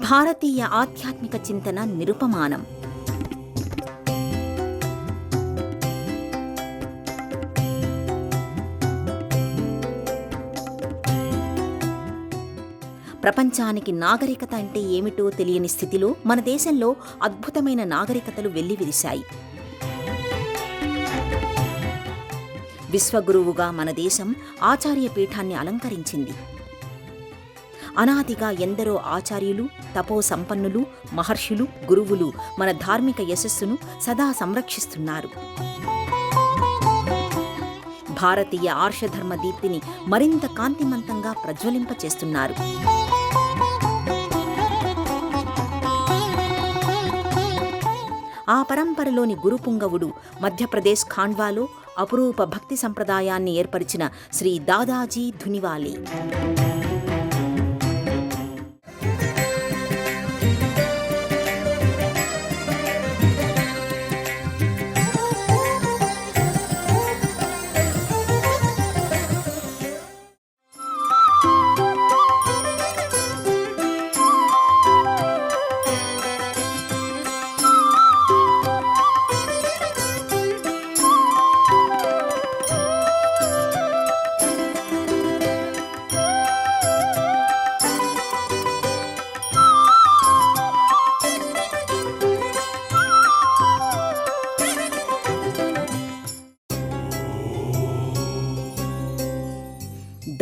భారతీయ ఆధ్యాత్మిక చింతన నిరుపమానం. ప్రపంచానికి నాగరికత అంటే ఏమిటో తెలియని స్థితిలో మన దేశంలో అద్భుతమైన నాగరికతలు వెల్లివిరిశాయి. విశ్వగురువుగా మన దేశం ఆచార్య పీఠాన్ని అలంకరించింది. అనాదిగా ఎందరో ఆచార్యులు, తపో సంపన్నులు, మహర్షులు, గురువులు మన ధార్మిక యశస్సును సదా సంరక్షిస్తున్నారు. భారతీయ ఆర్షధర్మ దీప్తిని మరింత కాంతిమంతంగా ప్రజ్వలింపచేస్తున్నారు. ఆ పరంపరలోని గురుపుంగవుడు మధ్యప్రదేశ్ ఖాండ్వాలో అపురూప భక్తి సంప్రదాయాన్ని ఏర్పరిచిన శ్రీ దాదాజీ ధునివాలే.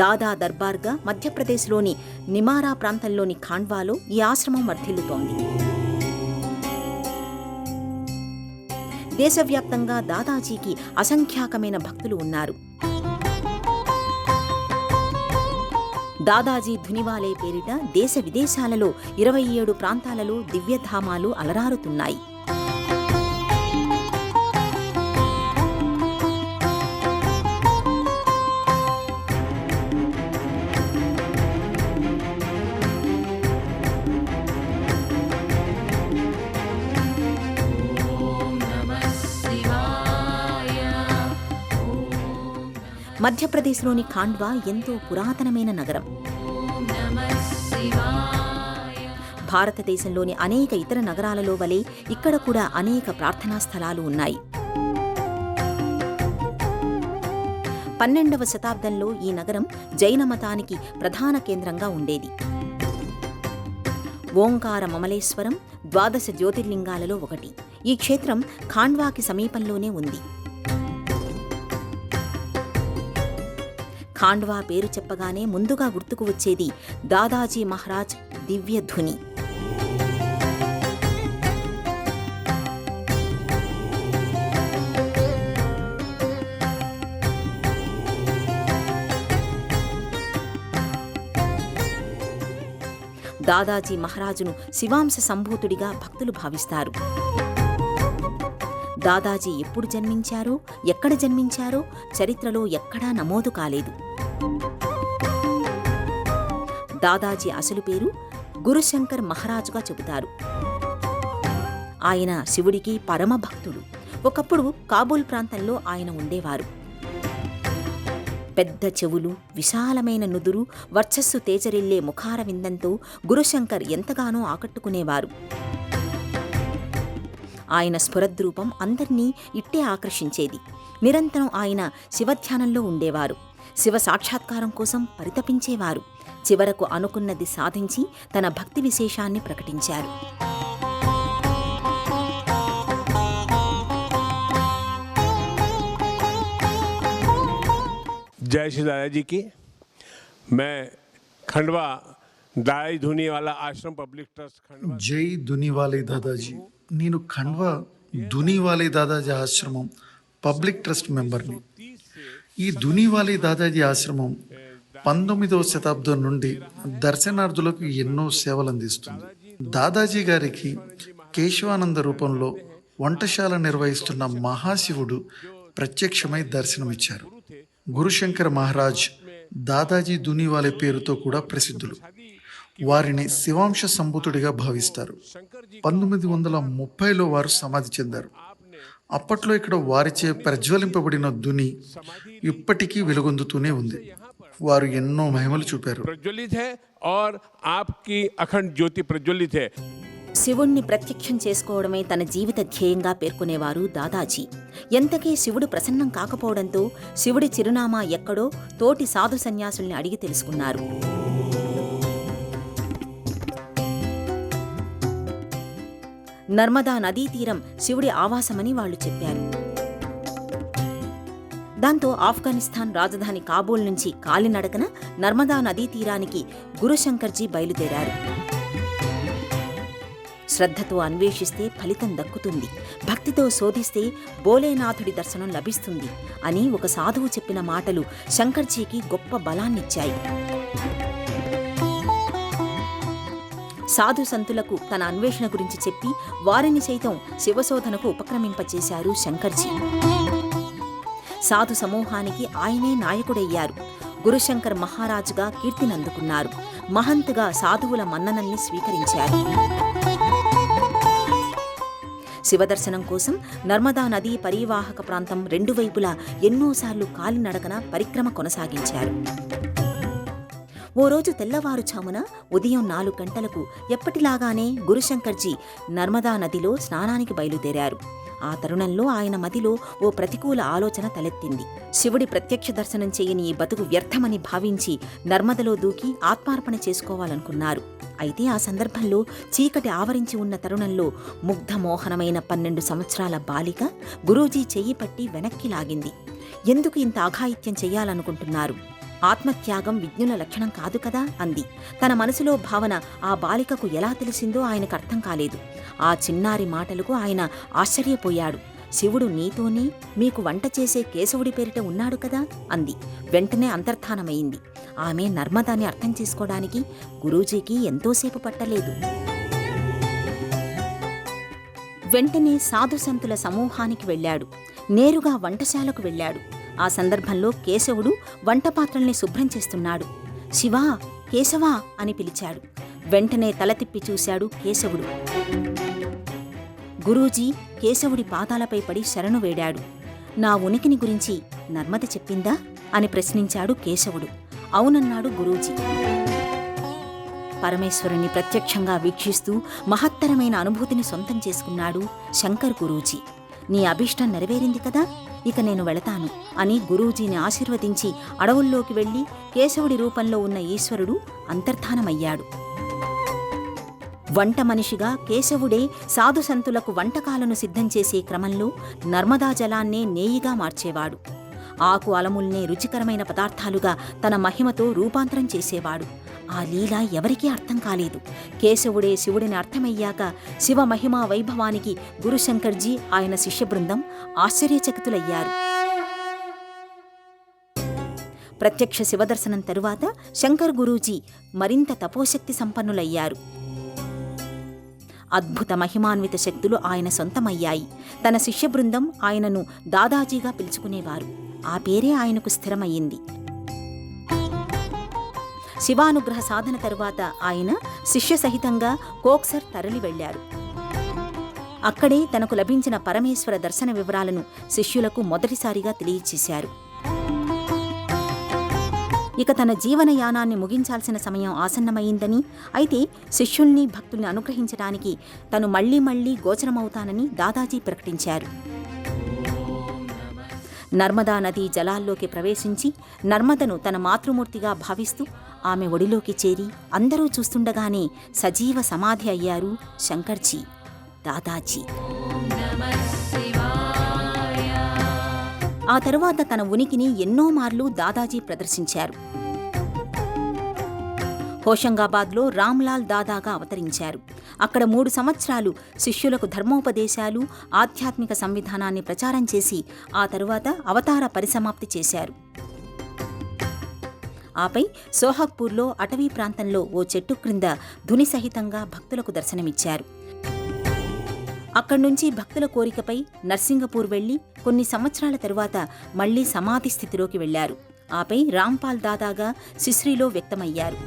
దాదా దర్బార్గా మధ్యప్రదేశ్లోని నిమారా ప్రాంతంలోని ఖాండ్వాలో ఈ ఆశ్రమం వర్ధిల్లుతోంది. దేశవ్యాప్తంగా దాదాజీకి అసంఖ్యాకమైన భక్తులు ఉన్నారు. దాదాజీ ధునివాలే పేరిట దేశ విదేశాలలో 27 ప్రాంతాలలో దివ్యధామాలు అలరారుతున్నాయి. మధ్యప్రదేశ్లోని ఖాండ్వా ఎంతో పురాతనమైన నగరం. భారతదేశంలోని అనేక ఇతర నగరాలలో వలె ఇక్కడ కూడా అనేక ప్రార్థనా స్థలాలు ఉన్నాయి. 12వ శతాబ్దంలో ఈ నగరం జైన మతానికి ప్రధాన కేంద్రంగా ఉండేది. ఓంకార మమలేశ్వరం 12 జ్యోతిర్లింగాలలో ఒకటి. ఈ క్షేత్రం ఖాండ్వాకి సమీపంలోనే ఉంది. ఖాండ్వా పేరు చెప్పగానే ముందుగా గుర్తుకు వచ్చేది దాదాజీ మహారాజ్ దివ్య ధుని. దాదాజీ మహారాజును శివాంశ సంభూతుడిగా భక్తులు భావిస్తారు. దాదాజీ ఎప్పుడు జన్మించారో, ఎక్కడ జన్మించారో చరిత్రలో ఎక్కడా నమోదు కాలేదు. దాదాజీ అసలు పేరు గురుశంకర్ మహారాజుగా చెబుతారు. ఆయన శివుడికి పరమ భక్తుడు. ఒకప్పుడు కాబూల్ ప్రాంతంలో ఆయన ఉండేవారు. పెద్ద చెవులు, విశాలమైన నుదురు, వర్చస్సు తేజరిల్లే ముఖార విందంతో గురుశంకర్ ఎంతగానో ఆకట్టుకునేవారు. ఆయన స్ఫురద్రూపం అందర్నీ ఇట్టే ఆకర్షించేది. నిరంతరం ఆయన శివధ్యానంలో ఉండేవారు. శివ సాక్షాత్కారం కోసం పరితపించేవారు. చివరకు అనుకున్నది సాధించి తన భక్తి విశేషాన్ని ప్రకటించారు. जय श्री दादाजी की। मैं खंडवा दाई धुनीवाला आश्रम पब्लिक ट्रस्ट खंडवा जय धुनीवाले दादाजी నేను ఖండ్వా ధునీవాలే దాదాజీ ఆశ్రమం పబ్లిక్ ట్రస్ట్ మెంబర్ని. ఈ ధునీవాలే దాదాజీ ఆశ్రమం 19వ శతాబ్దం నుండి దర్శనార్థులకు ఎన్నో సేవలు అందిస్తుంది. దాదాజీ గారికి కేశవానంద రూపంలో వంటశాల నిర్వహిస్తున్న మహాశివుడు ప్రత్యక్షమై దర్శనమిచ్చారు. గురుశంకర్ మహారాజ్ దాదాజీ ధునీవాలే పేరుతో కూడా ప్రసిద్ధులు. వారిని శివాంశ సంభూతుడిగా భావిస్తారు. 1930లో వారు సమాధి చెందారు. అప్పట్లో ఇక్కడ వారిచే ప్రజ్వలింపబడిన ధుని ఇప్పటికీ వెలుగొందుతూనే ఉంది. వారు ఎన్నో మహిమలు చూపారు. प्रज्वलित है और आपकी अखंड ज्योति प्रज्वलित है. శివుణ్ణి ప్రత్యక్షం చేసుకోవడమే తన జీవిత ధ్యేయంగా పేర్కొనేవారు దాదాజీ. ఎంతకీ శివుడు ప్రసన్నం కాకపోవడంతో శివుడి చిరునామా ఎక్కడో తోటి సాధు సన్యాసుల్ని అడిగి తెలుసుకున్నారు. నర్మదా నదీ తీరం శివుడి ఆవాసమని వాళ్లు చెప్పారు. దాంతో ఆఫ్ఘనిస్తాన్ రాజధాని కాబూల్ నుంచి కాలినడకన నర్మదా నదీ తీరానికి గురుశంకర్జీ బయలుదేరారు. శ్రద్ధతో అన్వేషిస్తే ఫలితం దక్కుతుంది, భక్తితో శోధిస్తే భోలేనాథుడి దర్శనం లభిస్తుంది అని ఒక సాధువు చెప్పిన మాటలు శంకర్జీకి గొప్ప బలాన్నిచ్చాయి. సాధు సంతులకు తన అన్వేషణ గురించి చెప్పి వారిని సైతం శివశోధనకు ఉపక్రమింపచేశారు శంకర్జీ. సాధు సమూహానికి ఆయనే నాయకుడయ్యారు. గురుశంకర్ మహారాజుగా కీర్తినందుకున్నారు. మహంత్గా సాధువుల మన్ననల్ని స్వీకరించారు. శివదర్శనం కోసం నర్మదా నదీ పరీవాహక ప్రాంతం రెండు వైపులా ఎన్నోసార్లు కాలినడకన పరిక్రమ కొనసాగించారు. ఓ రోజు తెల్లవారుఛామున ఉదయం 4 గంటలకు ఎప్పటిలాగానే గురుశంకర్జీ నర్మదా నదిలో స్నానానికి బయలుదేరారు. ఆ తరుణంలో ఆయన మదిలో ఓ ప్రతికూల ఆలోచన తలెత్తింది. శివుడి ప్రత్యక్ష దర్శనం చేయని ఈ బతుకు వ్యర్థమని భావించి నర్మదలో దూకి ఆత్మార్పణ చేసుకోవాలనుకున్నారు. అయితే ఆ సందర్భంలో చీకటి ఆవరించి ఉన్న తరుణంలో ముగ్ధమోహనమైన 12 సంవత్సరాల బాలిక గురూజీ చెయ్యి పట్టి వెనక్కి లాగింది. ఎందుకు ఇంత అఘాయిత్యం చెయ్యాలనుకుంటున్నారు? ఆత్మత్యాగం విజ్ఞుల లక్షణం కాదు కదా అంది. తన మనసులో భావన ఆ బాలికకు ఎలా తెలిసిందో ఆయనకు అర్థం కాలేదు. ఆ చిన్నారి మాటలకు ఆయన ఆశ్చర్యపోయాడు. శివుడు నీతోనే మీకు వంట చేసే కేశవుడి పేరిట ఉన్నాడు కదా అంది. వెంటనే అంతర్ధానమైంది. ఆమె నర్మదాని అర్థం చేసుకోవడానికి గురూజీకి ఎంతోసేపు పట్టలేదు. వెంటనే సాధుసంతుల సమూహానికి వెళ్ళాడు. నేరుగా వంటశాలకు వెళ్ళాడు. ఆ సందర్భంలో కేశవుడు వంటపాత్రల్ని శుభ్రం చేస్తున్నాడు. శివా, కేశవా అని పిలిచాడు. వెంటనే తల తిప్పి చూశాడు కేశవుడు. గురూజీ కేశవుడి పాదాలపై పడి శరణు వేడాడు. నా ఉనికిని గురించి నర్మద చెప్పిందా అని ప్రశ్నించాడు కేశవుడు. అవునన్నాడు గురూజీ. పరమేశ్వరుణ్ణి ప్రత్యక్షంగా వీక్షిస్తూ మహత్తరమైన అనుభూతిని సొంతం చేసుకున్నాడు శంకర్ గురూజీ. నీ అభీష్టం నెరవేరింది కదా, ఇక నేను వెళతాను అని గురూజీని ఆశీర్వదించి అడవుల్లోకి వెళ్లి కేశవుడి రూపంలో ఉన్న ఈశ్వరుడు అంతర్ధానమయ్యాడు. వంట మనిషిగా కేశవుడే సాధుసంతులకు వంటకాలను సిద్ధం చేసే క్రమంలో నర్మదా జలాన్నే నేయిగా మార్చేవాడు. ఆకు అలముల్నే రుచికరమైన పదార్థాలుగా తన మహిమతో రూపాంతరం చేసేవాడు. ఆ లీల ఎవరికీ అర్థం కాలేదు. కేశవుడే శివుడిని అర్థమయ్యాక శివ మహిమా వైభవానికి గురుశంకర్జీ ఆయన శిష్య బృందం ఆశ్చర్యచకితులయ్యారు. ప్రత్యక్ష శివదర్శనం తరువాత శంకర్ గురూజీ మరింత తపోశక్తి సంపన్నులయ్యారు. అద్భుత మహిమాన్విత శక్తులు ఆయన సొంతమయ్యాయి. తన శిష్య బృందం ఆయనను దాదాజీగా పిలుచుకునేవారు. ఆ పేరే ఆయనకు స్థిరమయ్యింది. శివానుగ్రహ సాధన తరువాత ఆయన శిష్య సహితంగా కోక్సర్ తరలి వెళ్లారు. అక్కడే తనకు లభించిన పరమేశ్వర దర్శన వివరాలను శిష్యులకు మొదటిసారిగా తెలియచేశారు. ఇక తన జీవనయానాన్ని ముగించాల్సిన సమయం ఆసన్నమైందని, అయితే శిష్యుల్ని భక్తుల్ని అనుగ్రహించడానికి తను మళ్లీ మళ్లీ గోచరమవుతానని దాదాజీ ప్రకటించారు. నర్మదా నదీ జలాల్లోకి ప్రవేశించి నర్మదను తన మాతృమూర్తిగా భావిస్తూ ఆమె ఒడిలోకి చేరి అందరూ చూస్తుండగానే సజీవ సమాధి అయ్యారు శంకర్జీ, దాదాజీ. ఆ తరువాత తన ఉనికిని ఎన్నో మార్లు దాదాజీ ప్రదర్శించారు. హోషంగాబాద్లో రామ్లాల్ దాదాగా అవతరించారు. అక్కడ 3 సంవత్సరాలు శిష్యులకు ధర్మోపదేశాలు, ఆధ్యాత్మిక సంవిధానాన్ని ప్రచారం చేసి ఆ తరువాత అవతార పరిసమాప్తి చేశారు. ఆపై సోహాగ్పూర్లో అటవీ ప్రాంతంలో ఓ చెట్టు క్రింద ధుని సహితంగా భక్తులకు దర్శనమిచ్చారు. అక్కడ్నుంచి భక్తుల కోరికపై నర్సింగపూర్ వెళ్లి కొన్ని సంవత్సరాల తరువాత మళ్లీ సమాధి స్థితిలోకి వెళ్లారు. ఆపై రాంపాల్ దాదాగా సిస్రీలో వ్యక్తమయ్యారు.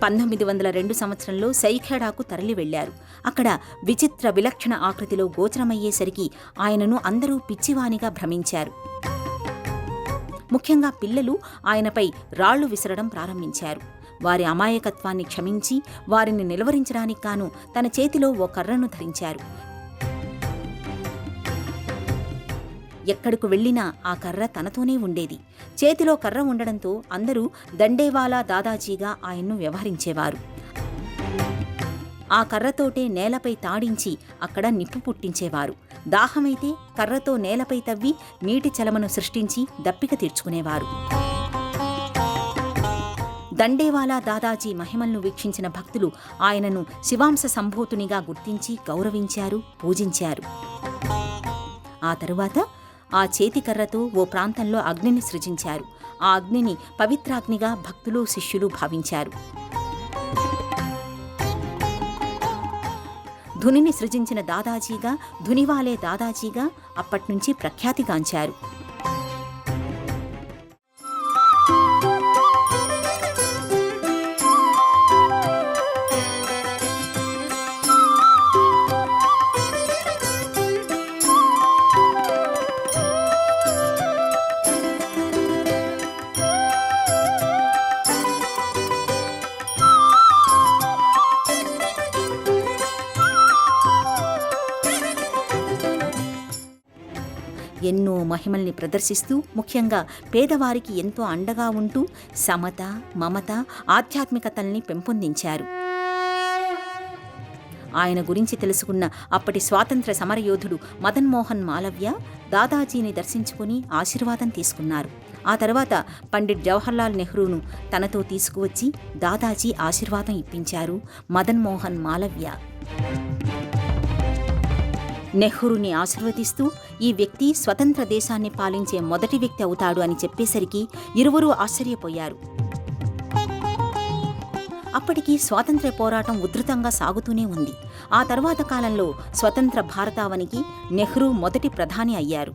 1902 సంవత్సరంలో సైఖేడాకు తరలి వెళ్లారు. అక్కడ విచిత్ర విలక్షణ ఆకృతిలో గోచరమయ్యేసరికి ఆయనను అందరూ పిచ్చివానిగా భ్రమించారు. ముఖ్యంగా పిల్లలు ఆయనపై రాళ్లు విసరడం ప్రారంభించారు. వారి అమాయకత్వాన్ని క్షమించి వారిని నిలువరించడానికి గాను తన చేతిలో ఓ కర్రను ధరించారు. ఎక్కడకు వెళ్లినా ఆ కర్ర తనతోనే ఉండేది. చేతిలో కర్ర ఉండడంతో అందరూ దండేవాలా దాదాజీగా ఆయన్ను వ్యవహరించేవారు. ఆ కర్రతోటే నేలపై తాడించి అక్కడ నిప్పు పుట్టించేవారు. దాహమైతే కర్రతో నేలపై తవ్వి నీటి చలమను సృష్టించి దప్పిక తీర్చుకునేవారు. దండేవాలా దాదాజీ మహిమలను వీక్షించిన భక్తులు ఆయనను శివాంశ సంభూతునిగా గుర్తించి గౌరవించారు, పూజించారు. ఆ తరువాత ఆ చేతికర్రతో ఓ ప్రాంతంలో అగ్నిని సృజించారు. ఆ అగ్నిని పవిత్రాగ్నిగా భక్తులు, శిష్యులు భావించారు. ధునిని సృజించిన దాదాజీగా, ధునివాలే దాదాజీగా అప్పట్నుంచి ప్రఖ్యాతిగాంచారు. ఎన్నో మహిమల్ని ప్రదర్శిస్తూ ముఖ్యంగా పేదవారికి ఎంతో అండగా ఉంటూ సమత, మమత, ఆధ్యాత్మికతల్ని పెంపొందించారు. ఆయన గురించి తెలుసుకున్న అప్పటి స్వాతంత్ర్య సమరయోధుడు మదన్ మోహన్ మాలవ్య దాదాజీని దర్శించుకుని ఆశీర్వాదం తీసుకున్నారు. ఆ తర్వాత పండిట్ జవహర్లాల్ నెహ్రూను తనతో తీసుకువచ్చి దాదాజీ ఆశీర్వాదం ఇప్పించారు మదన్ మోహన్ మాలవ్య. నెహ్రూని ఆశీర్వదిస్తూ ఈ వ్యక్తి స్వతంత్ర దేశాన్ని పాలించే మొదటి వ్యక్తి అవుతాడు అని చెప్పేసరికి ఇరువురూ ఆశ్చర్యపోయారు. అప్పటికి స్వాతంత్ర్య పోరాటం ఉధృతంగా సాగుతూనే ఉంది. ఆ తర్వాత కాలంలో స్వతంత్ర భారతావనికి నెహ్రూ మొదటి ప్రధాని అయ్యారు.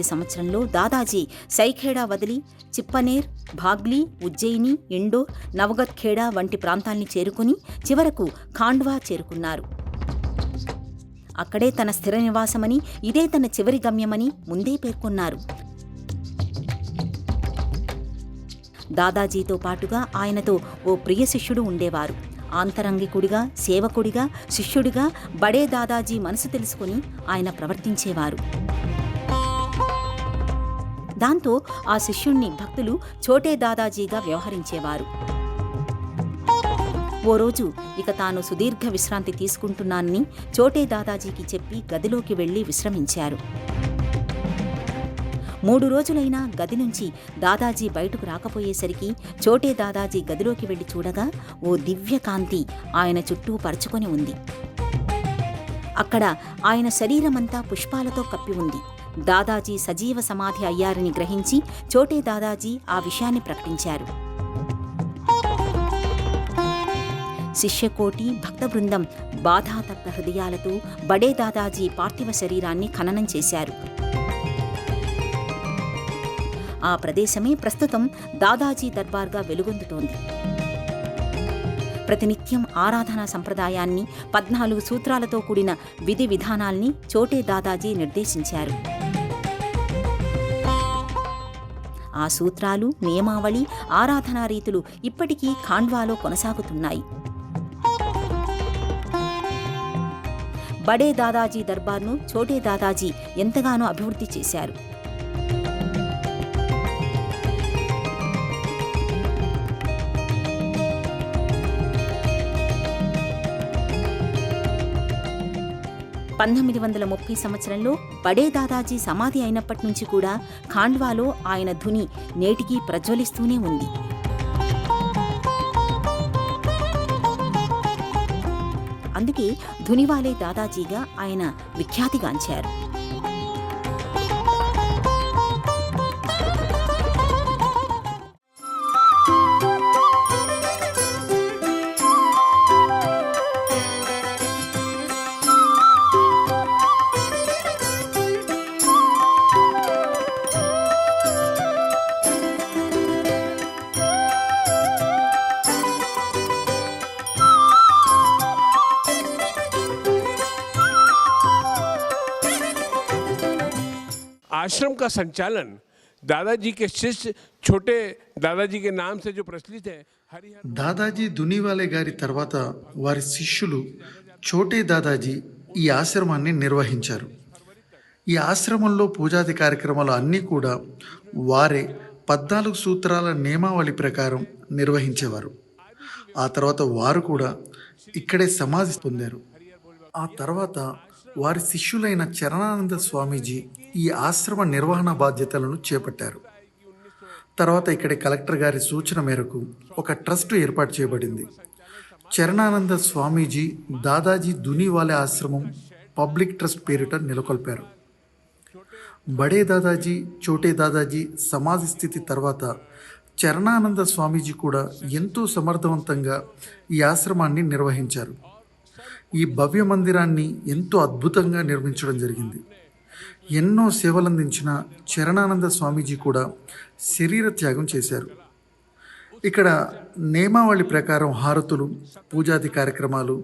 సంవత్సరంలో దాదాజీ సైఖేడా వదిలి చిప్పనేర్, భాగ్లీ, ఉజ్జయిని, ఇండోర్, నవగత్ ఖేడా వంటి ప్రాంతాల్ని చేరుకుని చివరకు ఖాండ్వా చేరుకున్నారు. అక్కడే తన స్థిర నివాసమని, ఇదే తన చివరి గమ్యమని ముందే పేర్కొన్నారు. దాదాజీతో పాటుగా ఆయనతో ఓ ప్రియ శిష్యుడు ఉండేవారు. ఆంతరంగికుడిగా, సేవకుడిగా, శిష్యుడిగా బడే దాదాజీ మనసు తెలుసుకుని ఆయన ప్రవర్తించేవారు. దాంతో ఆ శిష్యుణ్ణి భక్తులు ఛోటే దాదాజీగా వ్యవహరించేవారు. ఓ రోజు ఇక తాను సుదీర్ఘ విశ్రాంతి తీసుకుంటున్నానని ఛోటే దాదాజీకి చెప్పి గదిలోకి వెళ్లి విశ్రమించారు. 3 రోజులైనా గది నుంచి దాదాజీ బయటకు రాకపోయేసరికి ఛోటే దాదాజీ గదిలోకి వెళ్లి చూడగా ఓ దివ్య కాంతి ఆయన చుట్టూ పరుచుకొని ఉంది. అక్కడ ఆయన శరీరమంతా పుష్పాలతో కప్పి ఉంది. దాదాజీ సజీవ సమాధి అయ్యారని గ్రహించి ఛోటే దాదాజీ ఆ విషయాన్ని ప్రకటించారు. శిష్యకోటి, భక్త బృందం బాధాతప్త హృదయాలతో బడే దాదాజీ పార్థివ శరీరాన్ని ఖననం చేశారు. ఆ ప్రదేశమే ప్రస్తుతం దాదాజీ దర్బార్గా వెలుగొందుతోంది. ప్రతినిత్యం ఆరాధనా సంప్రదాయాన్ని, 14 సూత్రాలతో కూడిన విధి విధానాల్ని ఛోటే దాదాజీ నిర్దేశించారు. ఆ సూత్రాలు, నియమావళి, ఆరాధనా రీతులు ఇప్పటికీ ఖాండ్వాలో కొనసాగుతున్నాయి. బడే దాదాజీ దర్బార్ను ఛోటే దాదాజీ ఎంతగానో అభివృద్ధి చేశారు. సంవత్సరంలో బడే దాదాజీ సమాధి అయినప్పటి నుంచి కూడా ఖాండ్వాలో ఆయన ధుని నేటికీ ప్రజ్వలిస్తూనే ఉంది. అందుకే ధునివాలే దాదాజీగా ఆయన విఖ్యాతిగాంచారు. आश्रम का संचालन दादाजी के शिष्य छोटे दादाजी के नाम से जो प्रचलित है हरिहर దాదాజీ దునివాలే గారి తర్వాత వారి శిష్యులు చోటే దాదాజీ ఈ ఆశ్రమాన్ని నిర్వహించారు. ఈ ఆశ్రమంలో పూజాది కార్యక్రమాలు అన్నీ కూడా వారే 14 సూత్రాల నియమావళి ప్రకారం నిర్వహించేవారు. ఆ తర్వాత వారు కూడా ఇక్కడే సమాధి పొందారు. ఆ తర్వాత వారి శిష్యులైన చరణానంద స్వామీజీ ఈ ఆశ్రమ నిర్వహణ బాధ్యతలను చేపట్టారు. తర్వాత ఇక్కడి కలెక్టర్ గారి సూచన మేరకు ఒక ట్రస్ట్ ఏర్పాటు చేయబడింది. చరణానంద స్వామీజీ దాదాజీ దునివాలే ఆశ్రమం పబ్లిక్ ట్రస్ట్ పేరిట నెలకొల్పారు. బడే దాదాజీ చోటే దాదాజీ సమాధి స్థితి తర్వాత చరణానంద స్వామీజీ కూడా ఎంతో సమర్థవంతంగా ఈ ఆశ్రమాన్ని నిర్వహించారు. ఈ భవ్య మందిరాన్ని ఎంతో అద్భుతంగా నిర్మించడం జరిగింది. ఎన్నో సేవలందించిన చరణానంద స్వామీజీ కూడా శరీర త్యాగం చేశారు. ఇక్కడ నియమావళి ప్రకారం హారతులు, పూజాది కార్యక్రమాలు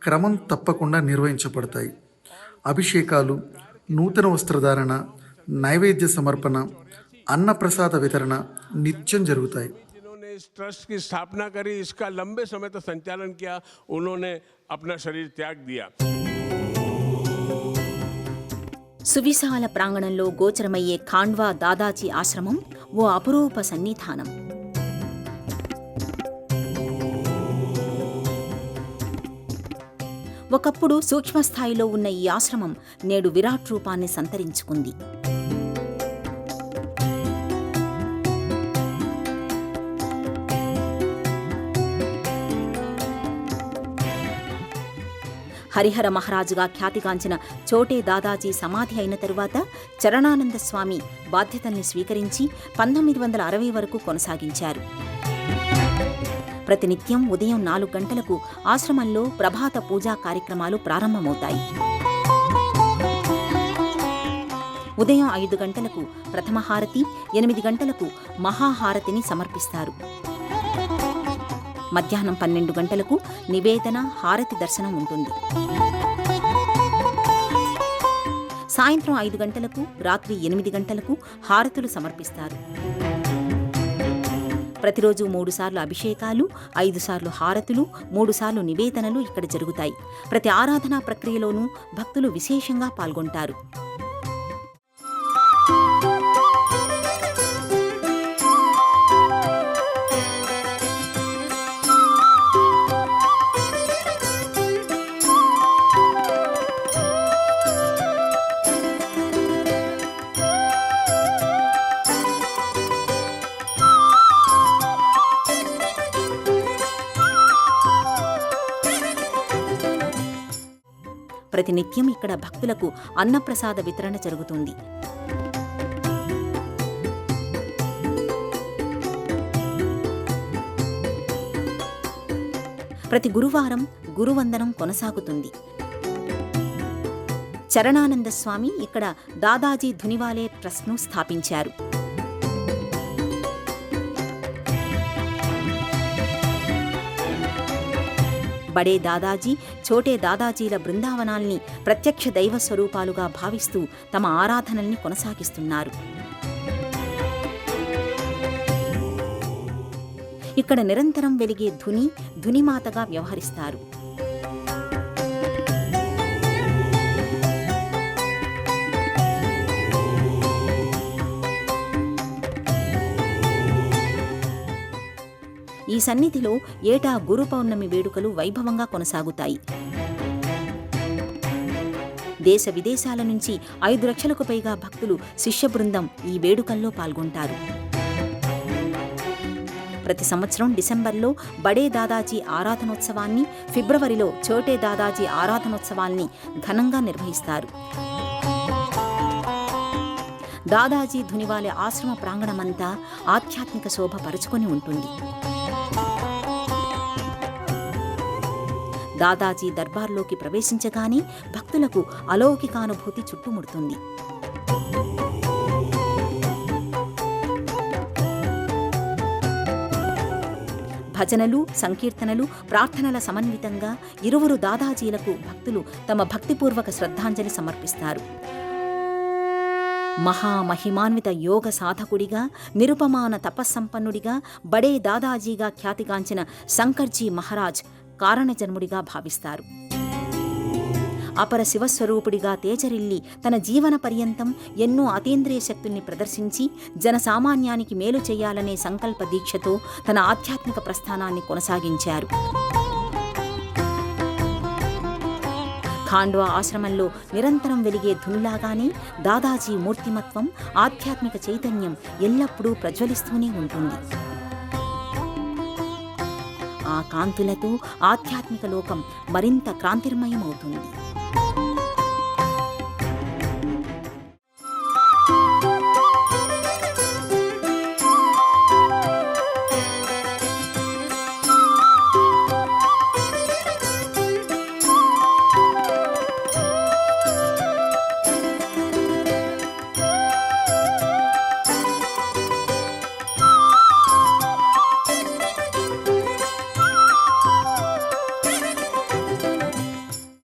క్రమం తప్పకుండా నిర్వహించబడతాయి. అభిషేకాలు, నూతన వస్త్రధారణ, నైవేద్య సమర్పణ, అన్నప్రసాద వితరణ నిత్యం జరుగుతాయి. जिन्होंने इस ट्रस्ट की स्थापना करी, इसका लंबे समय तक संचालन किया, उन्होंने अपना शरीर त्याग दिया. సువిశాల ప్రాంగణంలో గోచరమయ్యే ఖాండ్వా దాదాజీ ఆశ్రమం ఓ అపురూప సన్నిధానం. ఒకప్పుడు సూక్ష్మస్థాయిలో ఉన్న ఈ ఆశ్రమం నేడు విరాట్ రూపాన్ని సంతరించుకుంది. హరిహర మహారాజుగా ఖ్యాతిగాంచిన చోటే దాదాజీ సమాధి అయిన తరువాత చరణానంద స్వామి బాధ్యతల్ని స్వీకరించి 1960 వరకు కొనసాగించారు. ప్రతినిత్యం ఉదయం 4 గంటలకు ఆశ్రమంలో ప్రభాత పూజా కార్యక్రమాలు ప్రారంభమవుతాయి. ఉదయం 5 గంటలకు ప్రథమ హారతి, 8 గంటలకు మహాహారతిని సమర్పిస్తారు. మధ్యాహ్నం 12 గంటలకు నివేదన, హారతి దర్శనం ఉంటుంది. సాయంత్రం 5 గంటలకు, రాత్రి 8 గంటలకు హారతులు సమర్పిస్తారు. ప్రతిరోజు 3 సార్లు అభిషేకాలు, 5 సార్లు హారతులు, 3 సార్లు నివేదనలు ఇక్కడ జరుగుతాయి. ప్రతి ఆరాధనా ప్రక్రియలోనూ భక్తులు విశేషంగా పాల్గొంటారు. ప్రతినిత్యం ఇక్కడ భక్తులకు అన్నప్రసాద వితరణ జరుగుతుంది. ప్రతి గురువారం గురువందనం కొనసాగుతుంది. చరణానంద స్వామి ఇక్కడ దాదాజీ ధునివాలే ట్రస్ట్ను స్థాపించారు. బడే దాదాజీ, చోటే దాదాజీల బృందావనాల్ని ప్రత్యక్ష దైవ స్వరూపాలుగా భావిస్తూ తమ ఆరాధనల్ని కొనసాగిస్తున్నారు. ఇక్కడ నిరంతరం వెలిగే ధునిమాతగా వ్యవహరిస్తారు. ఈ సన్నిధిలో ఏటా గురు పౌర్ణమి వేడుకలు వైభవంగా కొనసాగుతాయి. దేశ విదేశాల నుంచి 5 లక్షలకు పైగా భక్తులు శిష్య బృందం ఈ వేడుకల్లో పాల్గొంటారు. ప్రతి సంవత్సరం డిసెంబర్లో బడే దాదాజీ ఆరాధనోత్సవాన్ని, ఫిబ్రవరిలో చోటే దాదాజీ ఆరాధనోత్సవాల్ని ఘనంగా నిర్వహిస్తారు. దాదాజీ ధునివాలే ఆశ్రమ ప్రాంగణమంతా ఆధ్యాత్మిక శోభ పరుచుకొని ఉంటుంది. దాదాజీ దర్బార్లోకి ప్రవేశించగానే భక్తులకు అలౌకికానుభూతి చుట్టుముడుతుంది. భజనలు, సంకీర్తనలు, ప్రార్థనల సమన్వితంగా ఇరువురు దాదాజీలకు భక్తులు తమ భక్తిపూర్వక శ్రద్ధాంజలి సమర్పిస్తారు. మహామహిమాన్విత యోగ సాధకుడిగా, నిరుపమాన తపస్సంపన్నుడిగా, బడే దాదాజీగా ఖ్యాతిగాంచిన శంకర్జీ మహారాజ్ కారణజన్ముడిగా భావిస్తారు. అపర శివస్వరూపుడిగా తేజరిల్లి తన జీవన పర్యంతం ఎన్నో అతీంద్రియ శక్తుల్ని ప్రదర్శించి జనసామాన్యానికి మేలు చేయాలనే సంకల్ప దీక్షతో తన ఆధ్యాత్మిక ప్రస్థానాన్ని కొనసాగించారు. ఖాండ్వా ఆశ్రమంలో నిరంతరం వెలిగే ధునిలాగానే దాదాజీ మూర్తిమత్వం, ఆధ్యాత్మిక చైతన్యం ఎల్లప్పుడూ ప్రజ్వలిస్తూనే ఉంటుంది. ఆ కాంతులతో ఆధ్యాత్మిక లోకం మరింత క్రాంతిర్మయమవుతుంది.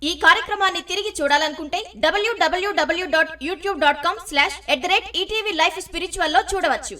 ఈ కార్యక్రమాన్ని తిరిగి చూడాలనుకుంటే www.youtube.com/@ETV Life Spiritual లో చూడవచ్చు.